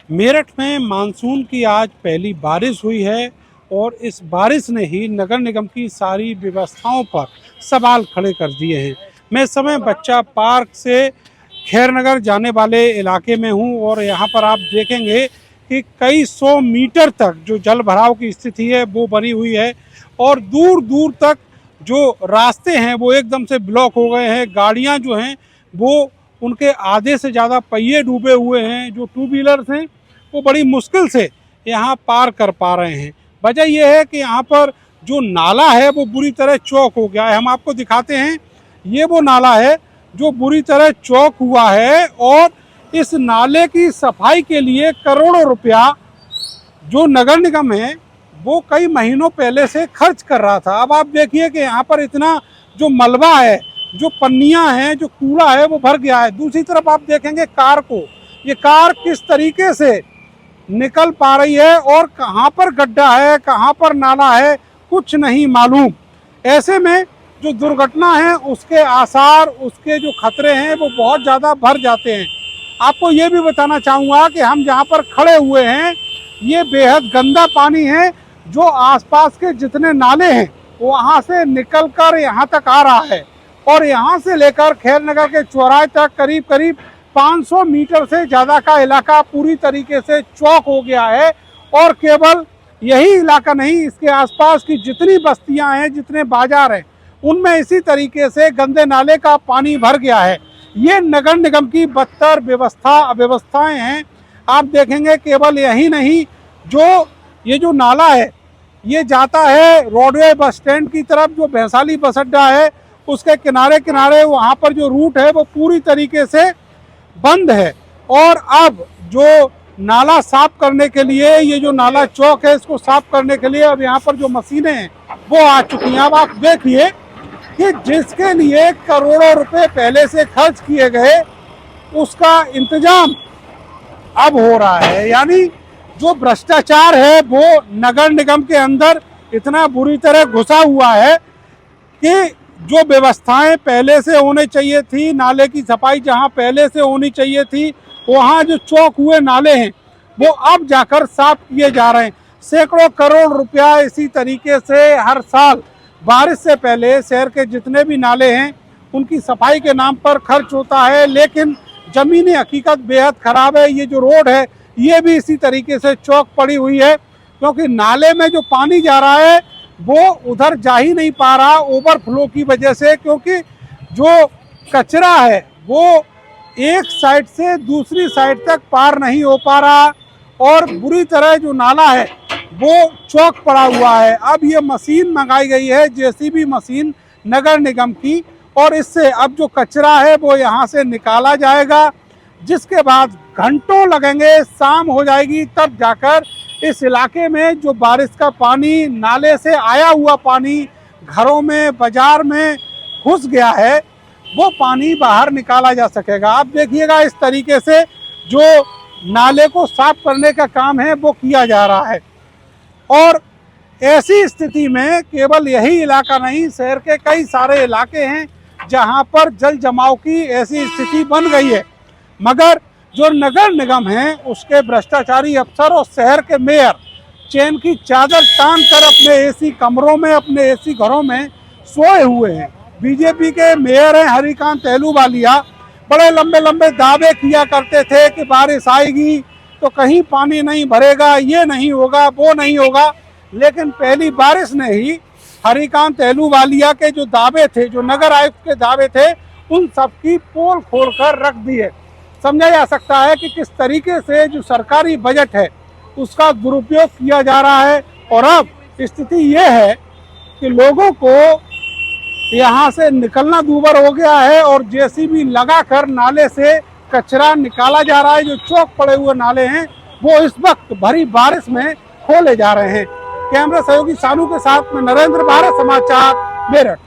मेरठ में मानसून की आज पहली बारिश हुई है और इस बारिश ने ही नगर निगम की सारी व्यवस्थाओं पर सवाल खड़े कर दिए हैं। मैं इस समय बच्चा पार्क से खैरनगर जाने वाले इलाके में हूं और यहां पर आप देखेंगे कि कई सौ मीटर तक जो जल भराव की स्थिति है वो बनी हुई है और दूर दूर तक जो रास्ते हैं वो एकदम से ब्लॉक हो गए हैं। गाड़ियां जो हैं वो उनके आधे से ज़्यादा पहिए डूबे हुए हैं। जो टू व्हीलर्स हैं वो बड़ी मुश्किल से यहाँ पार कर पा रहे हैं। वजह यह है कि यहाँ पर जो नाला है वो बुरी तरह चौक हो गया है। हम आपको दिखाते हैं, ये वो नाला है जो बुरी तरह चौक हुआ है और इस नाले की सफाई के लिए करोड़ों रुपया जो नगर निगम है वो कई महीनों पहले से खर्च कर रहा था। अब आप देखिए कि यहाँ पर इतना जो मलबा है, जो पन्नियां हैं, जो कूड़ा है वो भर गया है। दूसरी तरफ आप देखेंगे कार को, ये कार किस तरीके से निकल पा रही है और कहाँ पर गड्ढा है, कहाँ पर नाला है, कुछ नहीं मालूम। ऐसे में जो दुर्घटना है उसके आसार, उसके जो खतरे हैं वो बहुत ज़्यादा बढ़ जाते हैं। आपको ये भी बताना चाहूँगा कि हम जहाँ पर खड़े हुए हैं ये बेहद गंदा पानी है जो आसपास के जितने नाले हैं वहाँ से निकल कर यहाँ तक आ रहा है और यहाँ से लेकर खैरनगर के चौराहे तक करीब करीब 500 मीटर से ज़्यादा का इलाका पूरी तरीके से चौक हो गया है। और केवल यही इलाका नहीं, इसके आसपास की जितनी बस्तियां हैं, जितने बाजार हैं, उनमें इसी तरीके से गंदे नाले का पानी भर गया है। ये नगर निगम की बदतर अव्यवस्थाएं हैं। आप देखेंगे केवल यही नहीं, ये जो नाला है ये जाता है रोडवे बस स्टैंड की तरफ, जो भैंसाली बस अड्डा है उसके किनारे किनारे वहाँ पर जो रूट है वो पूरी तरीके से बंद है। और अब जो नाला साफ करने के लिए, ये जो नाला चौक है इसको साफ करने के लिए अब यहाँ पर जो मशीनें हैं वो आ चुकी हैं। अब आप देखिए कि जिसके लिए करोड़ों रुपए पहले से खर्च किए गए उसका इंतजाम अब हो रहा है। यानी जो भ्रष्टाचार है वो नगर निगम के अंदर इतना बुरी तरह घुसा हुआ है कि जो व्यवस्थाएं पहले से होने चाहिए थी, नाले की सफाई जहां पहले से होनी चाहिए थी, वहां जो चौक हुए नाले हैं वो अब जाकर साफ किए जा रहे हैं। सैकड़ों करोड़ रुपया इसी तरीके से हर साल बारिश से पहले शहर के जितने भी नाले हैं उनकी सफाई के नाम पर खर्च होता है, लेकिन ज़मीनी हकीकत बेहद ख़राब है। ये जो रोड है ये भी इसी तरीके से चौक पड़ी हुई है क्योंकि नाले में जो पानी जा रहा है वो उधर जा ही नहीं पा रहा ओवरफ्लो की वजह से, क्योंकि जो कचरा है वो एक साइड से दूसरी साइड तक पार नहीं हो पा रहा और बुरी तरह जो नाला है वो चौक पड़ा हुआ है। अब ये मशीन मंगाई गई है, जेसीबी मशीन नगर निगम की, और इससे अब जो कचरा है वो यहाँ से निकाला जाएगा, जिसके बाद घंटों लगेंगे, शाम हो जाएगी तब जाकर इस इलाके में जो बारिश का पानी, नाले से आया हुआ पानी घरों में, बाजार में घुस गया है, वो पानी बाहर निकाला जा सकेगा। आप देखिएगा इस तरीके से जो नाले को साफ करने का काम है वो किया जा रहा है। और ऐसी स्थिति में केवल यही इलाका नहीं, शहर के कई सारे इलाके हैं जहां पर जल जमाव की ऐसी स्थिति बन गई है, मगर जो नगर निगम है उसके भ्रष्टाचारी अफसर और शहर के मेयर चैन की चादर तान कर अपने एसी कमरों में, अपने एसी घरों में सोए हुए हैं। बीजेपी के मेयर हैं हरिकांत अहलूवालिया, बड़े लंबे लंबे दावे किया करते थे कि बारिश आएगी तो कहीं पानी नहीं भरेगा, ये नहीं होगा, वो नहीं होगा, लेकिन पहली बारिश ने ही हरिकांत अहलूवालिया के जो दावे थे, जो नगर आयुक्त के दावे थे, उन सब की पोल खोल कर रख दी है। समझा जा सकता है कि किस तरीके से जो सरकारी बजट है उसका दुरुपयोग किया जा रहा है। और अब स्थिति ये है कि लोगों को यहाँ से निकलना दूभर हो गया है और जेसीबी लगाकर नाले से कचरा निकाला जा रहा है। जो चौक पड़े हुए नाले हैं वो इस वक्त भरी बारिश में खोले जा रहे हैं। कैमरा सहयोगी सानू के साथ में नरेंद्र, भारत समाचार, मेरठ।